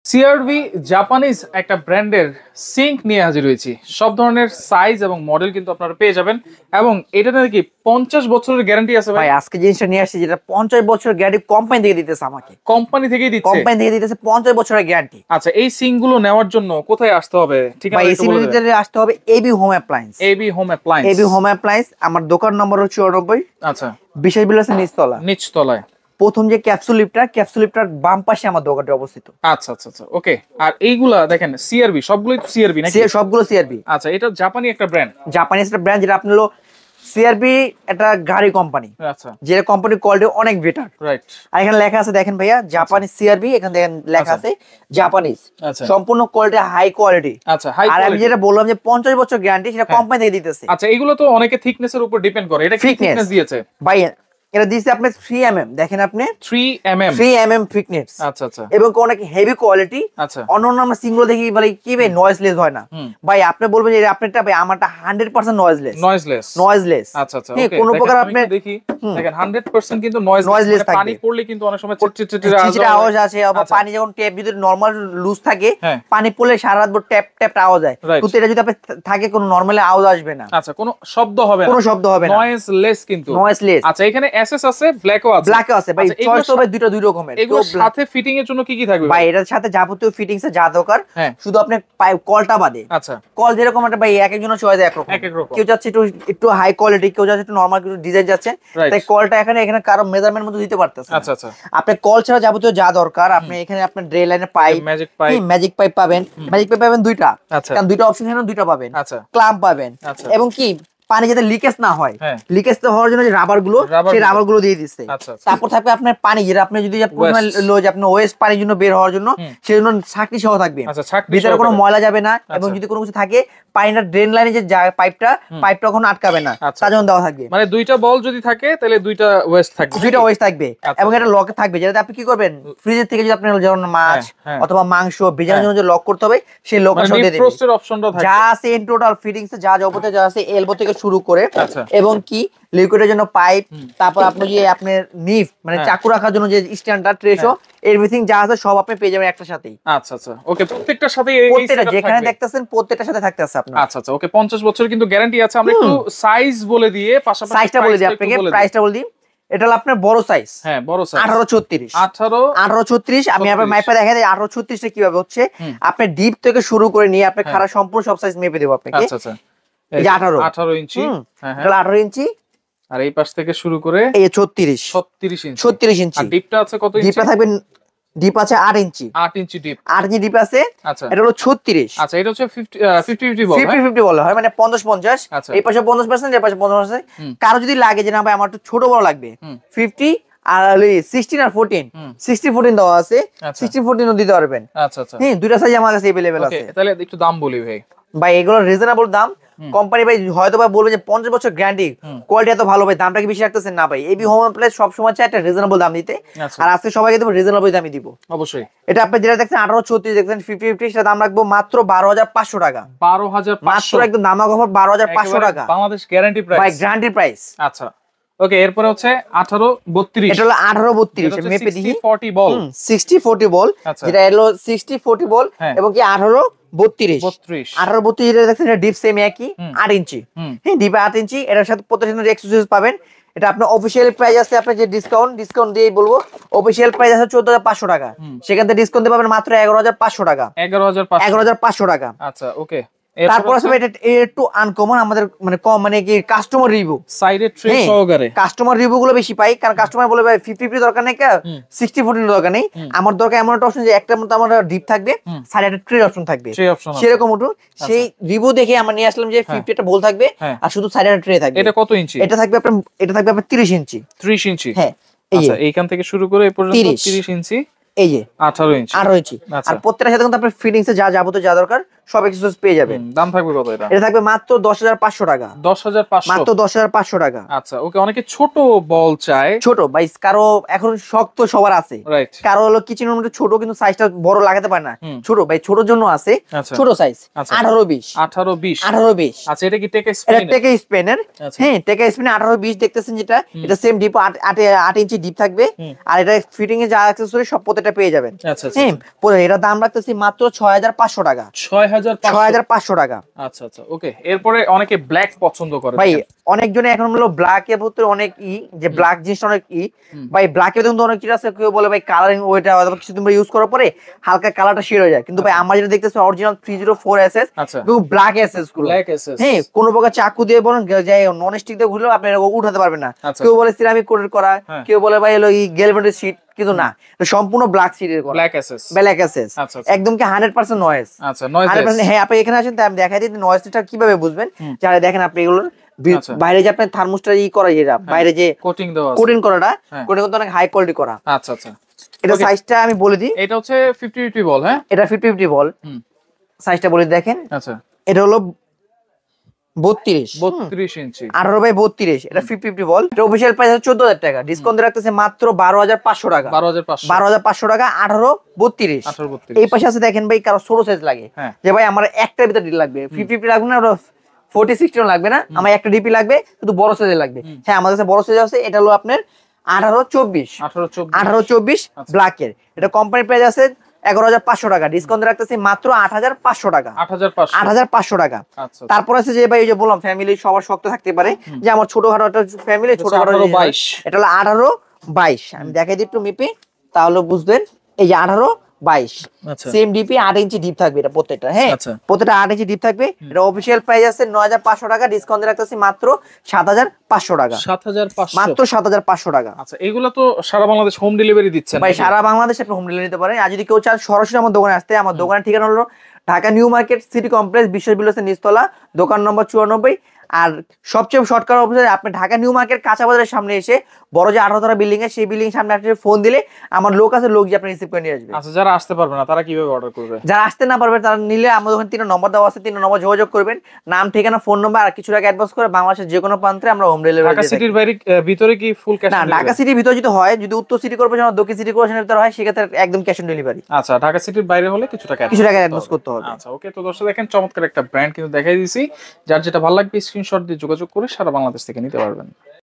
CR-V Japanese একটা ব্র্যান্ডের sync নিয়ে হাজির হয়েছি। সব ধরনের সাইজ এবং মডেল কিন্তু আপনারা পেয়ে যাবেন এবং এটাতে নাকি 50 বছরের গ্যারান্টি আছে ভাই। আজকে জিনিসটা নিয়ে আসছি যেটা 50 বছরের গ্যারান্টি কোম্পানি থেকে দিতেছে আমাকে। কোম্পানি থেকেই দিচ্ছে? কোম্পানি থেকে দিতেছে 50 বছরের গ্যারান্টি। আচ্ছা, এই সিঙ্ক গুলো নেওয়ার জন্য কোথায় আসতে হবে? ঠিকানা একটু বলে দেন। ভাই আসতে হবে AB home appliance. AB home appliance. AB home appliance, আমার দোকান নম্বর হচ্ছে 94। আচ্ছা, বিশেষ বিলাসের নিচতলা। নিচতলায় প্রথম যে ক্যাপসুল লিফটার বাম পাশে আমার দোকানটি অবস্থিত। আচ্ছা আচ্ছা আচ্ছা, ওকে। আর এইগুলা দেখেন সিআরভি, সবগুলোই তো সিআরভি নাকি? সবগুলো সিআরভি। আচ্ছা, এটা জাপানি একটা ব্র্যান্ড। জাপানিজ একটা ব্র্যান্ড, যেটা আপনার সিআরভি একটা গাড়ি কোম্পানি। আচ্ছা, যে কোম্পানির কোয়ালিটি অনেক বেটার। রাইট। আর এখানে লেখা আছে দেখেন ভাইয়া, জাপানিজ সিআরভি, এখানে দেখেন লেখা আছে জাপানিজ। আচ্ছা, সম্পূর্ণ কোয়ালিটি হাই কোয়ালিটি। আচ্ছা, হাই আর আমি কোয়ালিটি। যেটা বললাম যে 50 বছর গ্যারান্টি, সেটা কোম্পানি থেকে দিতেছে। আচ্ছা, এগুলো তো অনেকে থিকনেসের উপর ডিপেন্ড করে, এটা কি থিকনেস দিয়েছে ভাই? এটা দিয়েছে আপনি 3 mm, দেখেন আপনি 3 mm। 3 mm thickness. আচ্ছা আচ্ছা, এবং অনেক হেভি কোয়ালিটি। আচ্ছা, অন্যান্য আমরা সিঙ্গল দেখি বলে কি ভাই নয়েজলেস হয় না। ভাই আপনি বলবেন যে আপনারটা ভাই, আমারটা 100% নয়েজলেস। আচ্ছা আচ্ছা, ওকে, কোন প্রকার আপনি দেখি দেখেন 100% কিন্তু নয়েজলেস থাকবে। পানি পড়লে কিন্তু অনেক সময় চিটচিটে আওয়াজ আসে, আবার পানি যখন ট্যাপ যদি নরমাল লুজ থাকে, পানি পড়লে সারা রাত ট্যাপ ট্যাপ আওয়াজ হয়। কিন্তু এটা যদি আপনি থাকে কোনো নরমালি আওয়াজ আসবে না। আচ্ছা, কোনো শব্দ হবে না, কোনো শব্দ হবে না, নয়েজলেস কিন্তু নয়েজলেস। আচ্ছা, এখানে এসএস আছে, ব্ল্যাকও আছে। ব্ল্যাকও আছে ভাই, চয়েস হবে দুই রকমের। এগুলোর সাথে ফিটিং এর জন্য কি কি থাকবে ভাই? এটার সাথে যাবতীয় ফিটিংস যা দরকার, শুধু আপনি কলটা বাদে। আচ্ছা, কল যেরকম একটা ভাই এক একজনের চয়েস এক রকম। কেউ যাচ্ছে একটু হাই কোয়ালিটি, কেউ যাচ্ছে একটু নরমাল, একটু ডিজাইন যাচ্ছে, তাই কলটা এখানে কারো মেজারমেন্ট মতো দিতে পারতেছে। আচ্ছা আচ্ছা, আপনি কল ছাড়া যাবতীয় যা দরকার আপনি এখানে আপনার ড্রে লাইনের পাইপ, ম্যাজিক পাইপ পাবেন। ম্যাজিক পাইপ পাবেন দুইটা, কারণ দুইটা অপশন এখানে দুইটা পাবেন। আচ্ছা, ক্ল্যাম্প পাবেন। এবং কি পানি যাতে লিকেজ না হয়, লিকেজ তো হওয়ার জন্য যে রাবার গুলো, সেই রাবার গুলো দিয়ে দিচ্ছে। তারপর থাকবে আপনার পানি, যেটা আপনি যদি আপনার ওয়েস্ট পানির জন্য বের হওয়ার জন্য, সেই জন্য ছাঁকনি সহ থাকবে, ভিতরে কোনো ময়লা যাবে না। এবং যদি কোনো কিছু থাকে, পানিটা ড্রেন লাইনে যে পাইপটা কখনো আটকাবে না, তার জন্য দেওয়া থাকবে। মানে দুইটা বল যদি থাকে তাহলে দুইটা ওয়েস্ট থাকবে, এবং এটা লক থাকবে, যেটা আপনি কি করবেন, ফ্রিজের থেকে যদি আপনি যেমন মাছ অথবা মাংস ভেজানোর জন্য যে লক করতে হবে, সেই লকটা সহ দিয়ে দেবে। যা আছে ইন টোটাল ফিটিংস, যা যাবতীয় যা আছে এলবো থেকে শুরু করে, এবং কি লিকুইডের জন্য পাইপ, তারপর আপনি যে আপনার নিফ মানে চাকু রাখার জন্য যে স্ট্যান্ডার্ড ট্রেশো, এভরিথিং যা আছে সব আপনি পেয়ে যাবেন একটার সাথেই। আচ্ছা আচ্ছা, ওকে। প্রত্যেকটার সাথে প্রত্যেকটা যেখানে দেখতেছেন প্রত্যেকটার সাথে থাকতে আছে আপনার। আচ্ছা আচ্ছা, ওকে। 50 বছর কিন্তু গ্যারান্টি আছে। আমরা একটু সাইজ বলে দিয়ে পাশাপাশি সাইজটা বলে দিই আপনাকে, প্রাইসটা বলে দিই। এটা হলো আপনার বড় সাইজ, বড় সাইজ 1836। আমি আবার মাইপা দেখাই দিই 1836 টা কিভাবে হচ্ছে। আপনি ডিপ থেকে শুরু করে নিয়ে আপনি খাড়া সম্পূর্ণ সব সাইজ মেপে দেব আপনাকে। আচ্ছা আচ্ছা, এই যে 18 ইঞ্চি, এটা 18 ইঞ্চি। আর এই পাশ থেকে শুরু করে এই 36 ইঞ্চি। আর ডিপটা আছে কত ইঞ্চি? ডিপটা থাকবে, ডিপ আছে 8 ইঞ্চি। 8 ইঞ্চি ডিপ, 8 ইঞ্চি ডিপ আছে। আচ্ছা, এটা হলো 36। আচ্ছা, এটা হচ্ছে 50-50 বল, 50-50 বলা হয়, মানে 50-50। এই পাশে 50%, এই পাশে 50%। কারো যদি লাগে যে না ভাই আমার একটু ছোট বড় লাগবে, 50 আর 16 আর 14, 60-14 দেওয়া আছে, 60-14 ও দিতে পারবেন। আচ্ছা আচ্ছা, দুইটা সাইজ আমার কাছে अवेलेबल আছে। তাহলে একটু দাম বলি ভাই এগুলো রিজনেবল দাম। কোম্পানি ভাই হয়তো বা বলবে যে 50 বছর গ্যারান্টি, কোয়ালিটি এত ভালো, ভাই দামটা কি বেশি রাখতেছেন? না ভাই, এবি হোম অ্যাপ্লায়েন্স সব সময় চাই একটা রিজনেবল দাম দিতে। আর আজকে সবাইকে দেব রিজনেবল দামই দিব অবশ্যই। এটা আপনি যেটা দেখছেন 1836 দেখছেন 50-50, সেটা দাম রাখবো মাত্র 12,500 টাকা। 12,500 মাত্র, একদম দামাক অফার 12,500 টাকা, বাংলাদেশ গ্যারান্টি প্রাইস। ভাই গ্যারান্টি প্রাইস। আচ্ছা, ওকে। এরপরে হচ্ছে 1832। এটা হলো 1832, মেপে দিই 60-40 বল, 60-40 বল, যেটা হলো 60-40 বল। এবং কি 1832 যেটা দেখছেন, এটা ডিপ সেম একই 8 ইঞ্চি। ডিপ 8 ইঞ্চি। এটার সাথে প্রত্যেকটা এক্সেসরিজ পাবেন। এটা আপনার অফিশিয়াল প্রাইস আছে, আপনার যে ডিসকাউন্ট দিয়ে বলবো, অফিশিয়াল প্রাইস আছে 14,500 টাকা। সেখান থেকে ডিসকাউন্ট দিয়ে পাবেন মাত্র 11,500 টাকা। 11,500 টাকা। আচ্ছা, ওকে। তারপর আসলে এটা একটু আনকমন, আমাদের মানে কম, মানে কি কাস্টমার রিভিউ, সাইডে ট্রে সহকারে কাস্টমার রিভিউ গুলো বেশি পাই। কারণ কাস্টমার বলে ভাই 50-50 দরকার নেই, 60-40 দরকার নেই, আমার দরকার এমন একটা অপশন যে একটা মতো আমার ডিপ থাকবে, সাইডে একটা ট্রে অপশন থাকবে, সেরকম একটু সেই রিভিউ দেখে আমরা নিয়ে আসলাম যে 50 একটা বল থাকবে আর শুধু সাইডে একটা ট্রে থাকবে। এটা কত ইঞ্চি? এটা থাকবে আপনার 30 ইঞ্চি। 30 ইঞ্চি, হ্যাঁ। আচ্ছা, এইখান থেকে শুরু করে এই পর্যন্ত 30 ইঞ্চি, এই যে 18 ইঞ্চি। আর প্রত্যেকটার সাথে কিন্তু আপনার ফিটিংসে যা যাবতীয় যা দরকার সব এক্সেসরিজ পেয়ে যাবেন। দাম থাকবে কত এটা? এটা থাকবে মাত্র 10,500 টাকা। 10,500 মাত্র 10,500 টাকা। আচ্ছা ওকে, অনেকে ছোট বল চায়। ছোট ভাই কারো এখন শক্ত সবার আছে, রাইট। কারো হলো কিচেনের মধ্যে ছোট কিন্তু সাইজটা বড় লাগাতে পারে না, ছোট ভাই ছোটর জন্য আছে ছোট সাইজ 18-20 18-20 18-20। আচ্ছা এটা কি টেকা স্পেন? এটা টেকা স্পেনের, হ্যাঁ টেকা স্পেন 18-20 দেখতেছেন যেটা, এটা সেম ডিপ 8 ইঞ্চি ডিপ থাকবে। আর এটা ফিটিং এ যা অ্যাকসেসরি সব প্রত্যেকটা পেয়ে যাবেন। হ্যাঁ পরে এটা দাম রাখতেছি মাত্র 6,500 টাকা। 6,500 টাকা। আচ্ছা আচ্ছা ওকে। এরপরে অনেকে ব্ল্যাক পছন্দ করে ভাই, অনেকজনে এখন হলো ব্ল্যাক এর ভিতরে অনেক যে ব্ল্যাক জিনিসটা অনেক ভাই ব্ল্যাক এর কিন্তু অনেক কিছু আছে, কেউ বলে ভাই কালারিং ওইটা অথবা কিছু তোমরা ইউজ করার পরে হালকা কালারটা শেড হয়ে যায়, কিন্তু ভাই আমরা যেটা দেখতেছি অরিজিনাল 304SS কিন্তু ব্ল্যাক এসএস গুলো, হ্যাঁ কোনো প্রকার চাকু দিয়ে বলেন যাই নন স্টিক দিয়ে ঘুরলেও আপনি উঠাতে পারবেন না। কেউ বলে সিরামিক কোটেড করা, কেউ বলে ভাই হলো গ্যালভেটেড শীট, কিন্তু না সম্পূর্ণ ব্ল্যাক শীটের করা, ব্ল্যাক এসএস একদম কি 100% নয়েজ। আচ্ছা নয়েজ, হ্যাঁ আপনি এখানে আসেন তাই আমি দেখাই দিই নয়েজটা কিভাবে বুঝবেন। যারা দেখেন আপনি এগুলো বাইরে যে আপনার থার্মোস্টার করা, যেটা বাইরে যে কোটিং করাটা, কোটিং কিন্তু অনেক হাই কোয়ালিটি করা। আচ্ছা আচ্ছা এটা সাইজটা আমি বলে দিই, এটা হচ্ছে 50-50 বল। হ্যাঁ এটা 50-50 বল, সাইজটা বলে দেখেন। আচ্ছা এটা হলো 32 ইঞ্চি 18/32, এটা 50-50 বল। এটা অফিশিয়াল প্রাইস আছে 14,000 টাকা, ডিসকাউন্ট রাখতেছে মাত্র 12,500 টাকা। 12,500 টাকা 18/32। এই পাশে আছে দেখেন ভাই কারো ছোট সাইজ লাগে, যে ভাই আমার একটার ভিতরে ডিল লাগবে, 50-50 লাগবে না, 40-60 লাগবে না, আমার একটা ডিপি লাগবে, শুধু বড় সাইজের লাগবে। হ্যাঁ আমাদের কাছে বড় সাইজ আছে, এটা হলো আপনার 18-24 ব্ল্যাকের। এটা কোম্পানি প্রাইস আছে 11,500 টাকা, ডিসকাউন্ট রাখতেছি মাত্র 8,500 টাকা। 8,500 টাকা। তারপর আছে যে ভাই ওই যে বললাম ফ্যামিলি সবার শক্ত থাকতে পারে, যে আমার ছোটখাটো একটা ফ্যামিলি ছোটখাটো 22, এটা হলো 18-22। আমি দেখাই দিই একটু মেপে তাহলে বুঝবেন। এই যে 18-22 সেম ডিপি 8 ইঞ্চি ডিপ থাকবে এটা প্রত্যেকটা। হ্যাঁ প্রত্যেকটা 8 ইঞ্চি ডিপ থাকবে। এটা অফিশিয়াল প্রাইস আছে 9,500 টাকা, ডিসকাউন্ট রাখতেছি মাত্র 7,500 টাকা। 7,500 মাত্র 7,500 টাকা। আচ্ছা এগুলো তো সারা বাংলাদেশ হোম ডেলিভারি দিচ্ছেন ভাই? সারা বাংলাদেশে আপনি হোম ডেলিভারি নিতে পারেন। আর যদি কেউ চান সরাসরি আমার দোকানে আসতে, আমার দোকানের ঠিকানা হলো Dhaka new market city complex, বিশ্ব বিল্ডার্সের নিচতলা, দোকান নম্বর 94। আর সবচেয়ে শর্টকাট অবস্থায় আপনি ঢাকা নিউ মার্কেট কাঁচা বাজারের সামনে এসে বড় যে 18 তলা বিল্ডিং এর সেই বিল্ডিং সামনে আপনি ফোন দিলে আমার লোক আছে, লোক যে আপনি রিসিভ করে নিয়ে আসবে। আচ্ছা যারা আসতে পারবে না তারা কিভাবে অর্ডার করবে? যারা আসতে না পারবে তারা নিলে আমাদের ওখানে 3 নম্বর দেওয়া আছে, 3 নম্বর যোগাযোগ করবেন, নাম ঠিকানা ফোন নম্বর আর কিছু টাকা অ্যাডভান্স করে বাংলাদেশের যে কোনো প্রান্তে আমরা হোম ডেলিভারি। ঢাকা সিটির বাইরে ভিতরে কি ফুল ক্যাশ? না ঢাকা সিটির ভিতরে যদি হয়, যদি উত্তর সিটি কর্পোরেশন আর দক্ষিণ সিটি কর্পোরেশনের ভিতরে হয় সেক্ষেত্রে একদম ক্যাশ অন ডেলিভারি। আচ্ছা ঢাকা সিটির বাইরে হলে কিছু টাকা অ্যাডভান্স করতে হবে। আচ্ছা ওকে। তো দর্শক দেখেন চমৎকার একটা ব্র্যান্ড কিন্তু দেখাই দিয়েছি, যার যেটা ভালো লাগবে স্ক্রিনশট দিয়ে যোগাযোগ করে সারা বাংলাদেশ থেকে নিতে পারবেন।